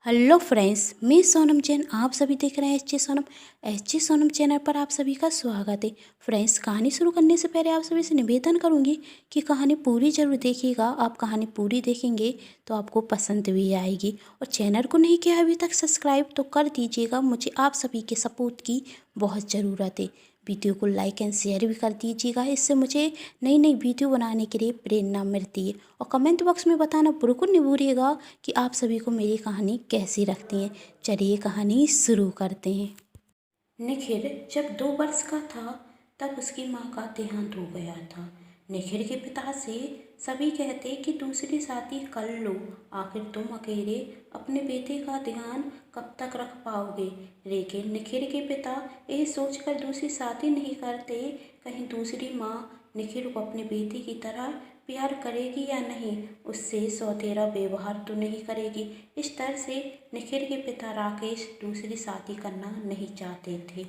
Hello friends, मैं सोनम जैन। आप सभी देख रहे हैं एच जे सोनम चैनल पर आप सभी का स्वागत है। फ्रेंड्स, कहानी शुरू करने से पहले आप सभी से निवेदन करूंगी कि कहानी पूरी जरूर देखिएगा। आप कहानी पूरी देखेंगे तो आपको पसंद भी आएगी। और चैनल को नहीं किया अभी तक सब्सक्राइब तो कर दीजिएगा। मुझे आप सभी के सपोर्ट की बहुत ज़रूरत है। वीडियो को लाइक एंड शेयर भी कर दीजिएगा। इससे मुझे नई नई वीडियो बनाने के लिए प्रेरणा मिलती है। और कमेंट बॉक्स में बताना बिल्कुल नहीं भूलिएगा कि आप सभी को मेरी कहानी कैसी लगती है। चलिए कहानी शुरू करते हैं। निखिल जब 2 वर्ष का था तब उसकी माँ का देहांत हो गया था। निखिल के पिता से सभी कहते कि दूसरी शादी कर लो, आखिर तुम अकेले अपने बेटे का ध्यान कब तक रख पाओगे। लेकिन निखिल के पिता ये सोचकर दूसरी शादी नहीं करते, कहीं दूसरी माँ निखिल को अपने बेटे की तरह प्यार करेगी या नहीं, उससे सौतेरा व्यवहार तो नहीं करेगी। इस तरह से निखिल के पिता राकेश दूसरी शादी करना नहीं चाहते थे।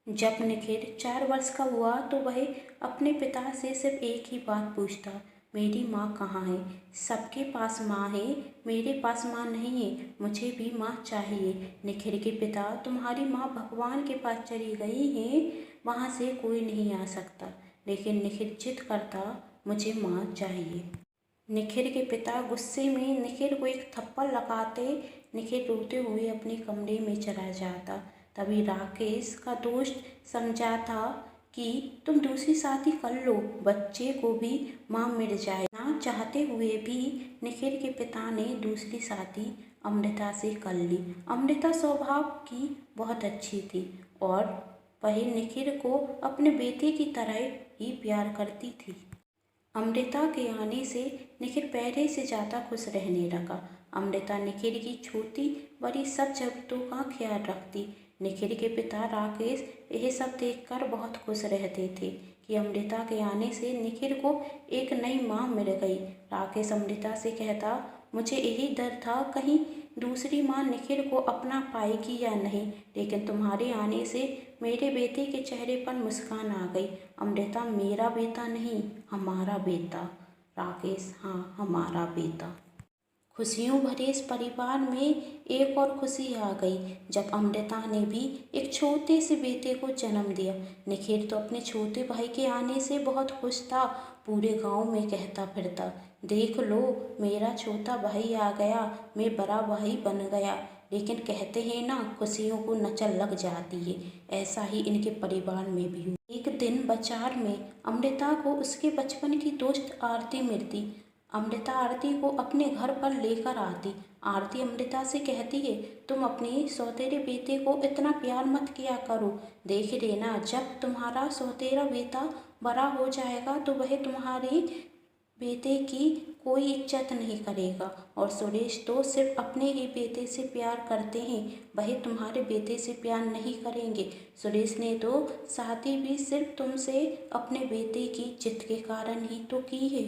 जब निखिल 4 वर्ष का हुआ तो वह अपने पिता से सिर्फ एक ही बात पूछता, मेरी माँ कहाँ है। सबके पास माँ है, मेरे पास माँ नहीं है, मुझे भी माँ चाहिए। निखिल के पिता, तुम्हारी माँ भगवान के पास चली गई है, वहाँ से कोई नहीं आ सकता। लेकिन निखिल जिद करता, मुझे माँ चाहिए। निखिल के पिता गुस्से में निखिल को एक थप्पड़ लगाते। निखिल रोते हुए अपने कमरे में चला जाता। तभी राकेश का दोस्त समझाता कि तुम दूसरी शादी कर लो, बच्चे को भी माँ मिल जाए। ना चाहते हुए भी निखिल के पिता ने दूसरी शादी अमृता से कर ली। अमृता स्वभाव की बहुत अच्छी थी और वह निखिल को अपने बेटे की तरह ही प्यार करती थी। अमृता के आने से निखिल पहले से ज़्यादा खुश रहने लगा। अमृता निखिल की छोटी बड़ी सब जरूरतों का ख्याल रखती। निखिल के पिता राकेश यह सब देखकर बहुत खुश रहते थे कि अमृता के आने से निखिल को एक नई माँ मिल गई। राकेश अमृता से कहता, मुझे यही डर था कहीं दूसरी माँ निखिल को अपना पाएगी या नहीं, लेकिन तुम्हारे आने से मेरे बेटे के चेहरे पर मुस्कान आ गई। अमृता, मेरा बेटा नहीं, हमारा बेटा। राकेश, हाँ, हमारा बेटा। खुशियों भरे इस परिवार में एक और खुशी आ गई जब अमृता ने भी एक छोटे से बेटे को जन्म दिया। निखिल तो अपने छोटे भाई के आने से बहुत खुश था। पूरे गांव में कहता फिरता, देख लो, मेरा छोटा भाई आ गया, मैं बड़ा भाई बन गया। लेकिन कहते हैं ना, खुशियों को नचल लग जाती है। ऐसा ही इनके परिवार में भी हुआ। एक दिन बाजार में अमृता को उसके बचपन की दोस्त आरती मिलती। अमृता आरती को अपने घर पर लेकर आती। आरती अमृता से कहती है, तुम अपने सौतेरे बेटे को इतना प्यार मत किया करो। देख लेना, जब तुम्हारा सौतेरा बेटा बड़ा हो जाएगा तो वह तुम्हारे बेटे की कोई इज्जत नहीं करेगा। और सुरेश तो सिर्फ अपने ही बेटे से प्यार करते हैं, वह तुम्हारे बेटे से प्यार नहीं करेंगे। सुरेश ने तो शादी भी सिर्फ तुमसे अपने बेटे की जिद के कारण ही तो की है।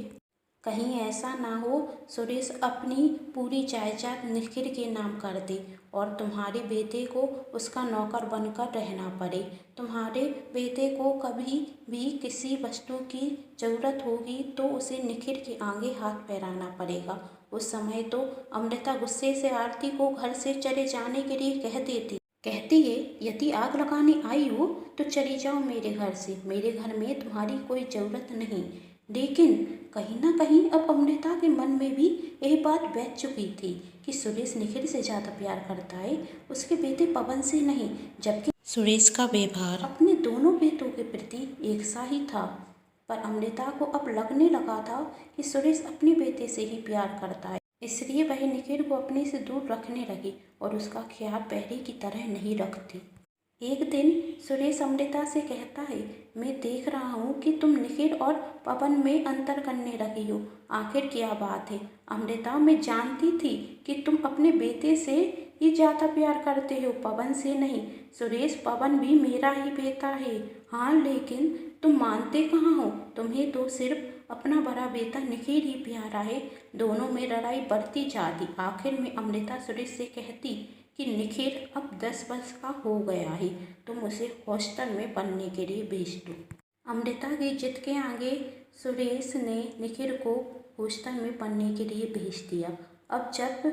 कहीं ऐसा ना हो सुरेश अपनी पूरी जायदाद निखिल के नाम कर दे और तुम्हारे बेटे को उसका नौकर बनकर रहना पड़े। तुम्हारे बेटे को कभी भी किसी वस्तु की ज़रूरत होगी तो उसे निखिल के आगे हाथ फैलाना पड़ेगा। उस समय तो अमृता गुस्से से आरती को घर से चले जाने के लिए कहती है, यदि आग लगाने आई हो तो चली जाओ मेरे घर से, मेरे घर में तुम्हारी कोई ज़रूरत नहीं। लेकिन कहीं ना कहीं अब अमृता के मन में भी यही बात बैठ चुकी थी कि सुरेश निखिल से ज़्यादा प्यार करता है, उसके बेटे पवन से नहीं। जबकि सुरेश का व्यवहार अपने दोनों बेटों के प्रति एक सा ही था। पर अमृता को अब लगने लगा था कि सुरेश अपने बेटे से ही प्यार करता है, इसलिए वह निखिल को अपने से दूर रखने लगी और उसका ख्याल पहले की तरह नहीं रखती। एक दिन सुरेश अमृता से कहता है, मैं देख रहा हूँ कि तुम निखिल और पवन में अंतर करने लगी हो, आखिर क्या बात है। अमृता, मैं जानती थी कि तुम अपने बेटे से ही ज़्यादा प्यार करते हो, पवन से नहीं। सुरेश, पवन भी मेरा ही बेटा है। हाँ, लेकिन तुम मानते कहाँ हो, तुम्हें तो सिर्फ अपना बड़ा बेटा निखिल ही प्यारा है। दोनों में लड़ाई बढ़ती जाती। आखिर में अमृता सुरेश से कहती कि निखिल अब 10 वर्ष का हो गया है, तुम उसे हॉस्टल में पढ़ने के लिए भेज दो। अमृता की जिद के आगे सुरेश ने निखिल को हॉस्टल में पढ़ने के लिए भेज दिया। अब जब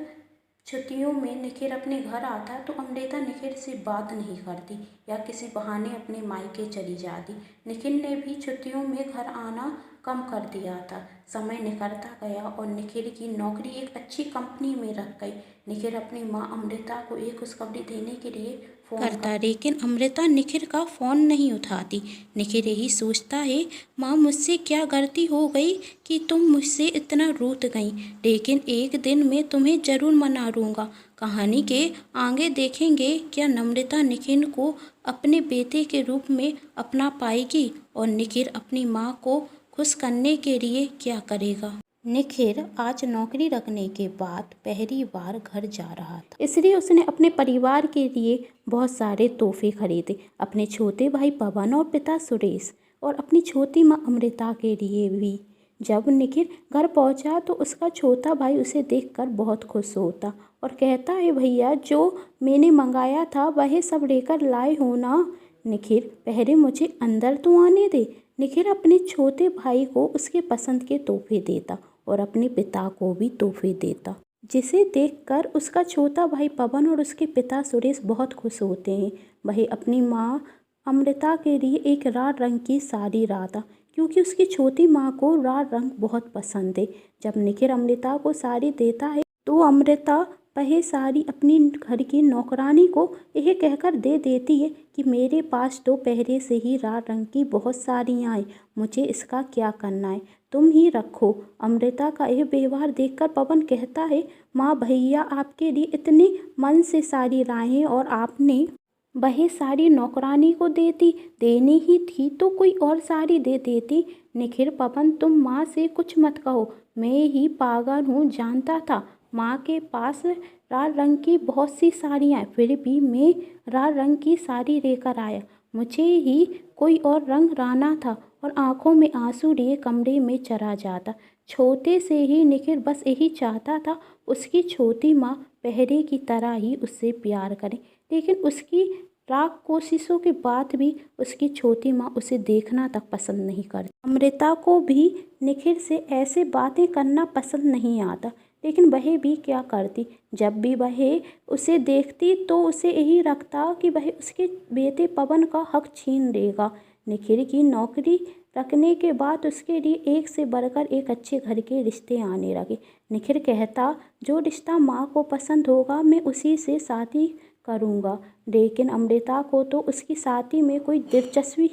छुट्टियों में निखिल अपने घर आता तो अमृता निखिल से बात नहीं करती या किसी बहाने अपने मायके चली जाती। निखिल ने भी छुट्टियों में घर आना कम कर दिया था। समय निकलता गया और निखिल की नौकरी एक अच्छी कंपनी में रख गई। निखिल अपनी माँ अमृता को एक खुशखबरी देने के लिए फ़ोन करता, लेकिन अमृता निखिल का फ़ोन नहीं उठाती। निखिल यही सोचता है, माँ मुझसे क्या गलती हो गई कि तुम मुझसे इतना रूठ गई, लेकिन एक दिन मैं तुम्हें ज़रूर मना लूँगा। कहानी के आगे देखेंगे क्या नम्रता निखिल को अपने बेटे के रूप में अपना पाएगी और निखिल अपनी माँ को खुश करने के लिए क्या करेगा। निखिल आज नौकरी रखने के बाद पहली बार घर जा रहा था, इसलिए उसने अपने परिवार के लिए बहुत सारे तोहफे खरीदे। अपने छोटे भाई पवन और पिता सुरेश और अपनी छोटी माँ अमृता के लिए भी। जब निखिल घर पहुंचा तो उसका छोटा भाई उसे देखकर बहुत खुश होता और कहता है, भैया जो मैंने मंगाया था वह सब लेकर लाए हो ना। निखिल, पहले मुझे अंदर तो आने दे। निखिल अपने छोटे भाई को उसके पसंद के तोहफे देता और अपने पिता को भी तोहफे देता, जिसे देखकर उसका छोटा भाई पवन और उसके पिता सुरेश बहुत खुश होते हैं। वह अपनी माँ अमृता के लिए एक लाल रंग की साड़ी लाता क्योंकि उसकी छोटी माँ को लाल रंग बहुत पसंद है। जब निखिल अमृता को साड़ी देता है तो अमृता वह साड़ी अपनी घर की नौकरानी को यह कहकर दे देती है कि मेरे पास तो पहले से ही लाल रंग की बहुत साड़ियाँ हैं, मुझे इसका क्या करना है, तुम ही रखो। अमृता का यह व्यवहार देखकर पवन कहता है, माँ भैया आपके लिए इतने मन से साड़ी लाए हैं और आपने वह साड़ी नौकरानी को देनी ही थी तो कोई और साड़ी दे देती। निखिल, पवन तुम माँ से कुछ मत कहो, मैं ही पागल हूँ, जानता था माँ के पास लाल रंग की बहुत सी साड़ियाँ, फिर भी मैं लाल रंग की साड़ी लेकर आया। मुझे ही कोई और रंग लाना था। और आंखों में आंसू लिए कमरे में चला जाता। छोटे से ही निखिल बस यही चाहता था उसकी छोटी माँ पहले की तरह ही उससे प्यार करे, लेकिन उसकी लाख कोशिशों के बाद भी उसकी छोटी माँ उसे देखना तक पसंद नहीं करती। अमृता को भी निखिल से ऐसे बातें करना पसंद नहीं आता, लेकिन वह भी क्या करती। जब भी वह उसे देखती तो उसे यही लगता कि वह उसके बेटे पवन का हक छीन लेगा। निखिल की नौकरी रखने के बाद उसके लिए एक से बढ़कर एक अच्छे घर के रिश्ते आने लगे। निखिल कहता, जो रिश्ता माँ को पसंद होगा मैं उसी से शादी करूँगा, लेकिन अमृता को तो उसकी शादी में कोई दिलचस्पी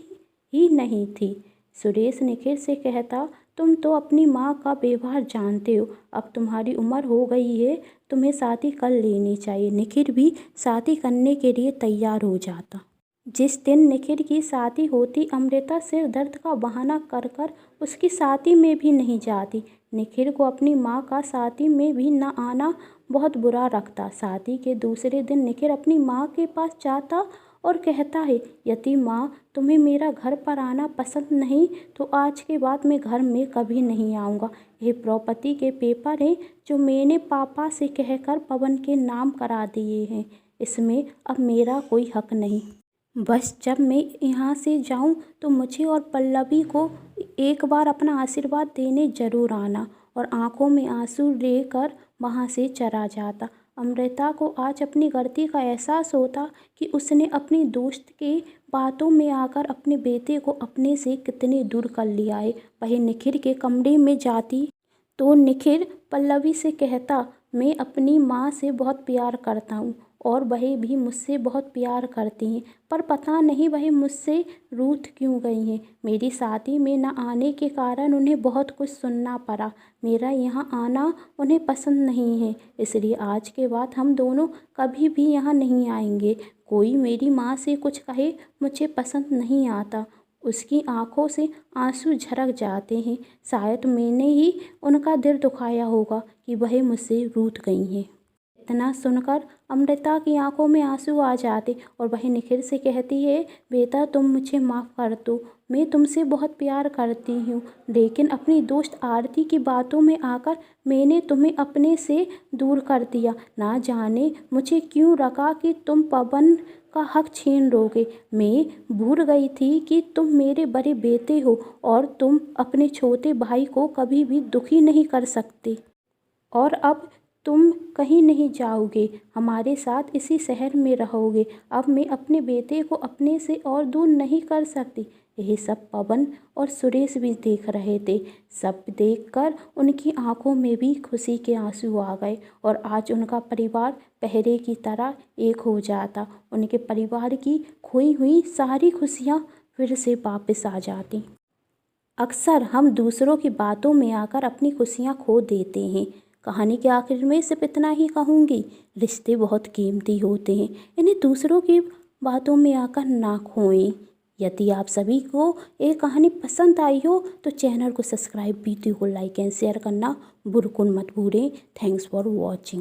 ही नहीं थी। सुरेश निखिल से कहता, तुम तो अपनी माँ का व्यवहार जानते हो, अब तुम्हारी उम्र हो गई है, तुम्हें शादी कर लेनी चाहिए। निखिल भी शादी करने के लिए तैयार हो जाता। जिस दिन निखिल की शादी होती अमृता सिर दर्द का बहाना कर कर उसकी शादी में भी नहीं जाती। निखिल को अपनी माँ का शादी में भी न आना बहुत बुरा लगता। शादी के दूसरे दिन निखिल अपनी माँ के पास जाता और कहता है, यदि माँ तुम्हें मेरा घर पर आना पसंद नहीं तो आज के बाद मैं घर में कभी नहीं आऊँगा। ये प्रॉपर्टी के पेपर हैं जो मैंने पापा से कहकर पवन के नाम करा दिए हैं, इसमें अब मेरा कोई हक नहीं। बस जब मैं यहाँ से जाऊँ तो मुझे और पल्लवी को एक बार अपना आशीर्वाद देने ज़रूर आना। और आंखों में आंसू लेकर वहाँ से चला जाता। अमृता को आज अपनी गलती का एहसास होता कि उसने अपनी दोस्त के बातों में आकर अपने बेटे को अपने से कितने दूर कर लिया है। वह निखिल के कमरे में जाती तो निखिल पल्लवी से कहता, मैं अपनी माँ से बहुत प्यार करता हूँ और वह भी मुझसे बहुत प्यार करती हैं, पर पता नहीं वह मुझसे रूठ क्यों गई हैं। मेरी शादी में न आने के कारण उन्हें बहुत कुछ सुनना पड़ा। मेरा यहाँ आना उन्हें पसंद नहीं है, इसलिए आज के बाद हम दोनों कभी भी यहाँ नहीं आएंगे। कोई मेरी माँ से कुछ कहे मुझे पसंद नहीं आता। उसकी आंखों से आंसू झरक जाते हैं। शायद मैंने ही उनका दिल दुखाया होगा कि वह मुझसे रूठ गई हैं। इतना सुनकर अमृता की आंखों में आंसू आ जाते और वह निखिल से कहती है, बेटा तुम मुझे माफ़ कर दो, मैं तुमसे बहुत प्यार करती हूँ, लेकिन अपनी दोस्त आरती की बातों में आकर मैंने तुम्हें अपने से दूर कर दिया। ना जाने मुझे क्यों लगा कि तुम पवन का हक छीन लोगे। मैं भूल गई थी कि तुम मेरे बड़े बेटे हो और तुम अपने छोटे भाई को कभी भी दुखी नहीं कर सकते। और अब तुम कहीं नहीं जाओगे, हमारे साथ इसी शहर में रहोगे। अब मैं अपने बेटे को अपने से और दूर नहीं कर सकती। यही सब पवन और सुरेश भी देख रहे थे। सब देखकर उनकी आंखों में भी खुशी के आंसू आ गए और आज उनका परिवार पहले की तरह एक हो जाता। उनके परिवार की खोई हुई सारी खुशियाँ फिर से वापस आ जाती। अक्सर हम दूसरों की बातों में आकर अपनी खुशियाँ खो देते हैं। कहानी के आखिर में सिर्फ इतना ही कहूँगी, रिश्ते बहुत कीमती होते हैं, इन्हें दूसरों की बातों में आकर ना खोएं। यदि आप सभी को ये कहानी पसंद आई हो तो चैनल को सब्सक्राइब, वीडियो को लाइक एंड शेयर करना बिल्कुल मत भूलें। Thanks for watching.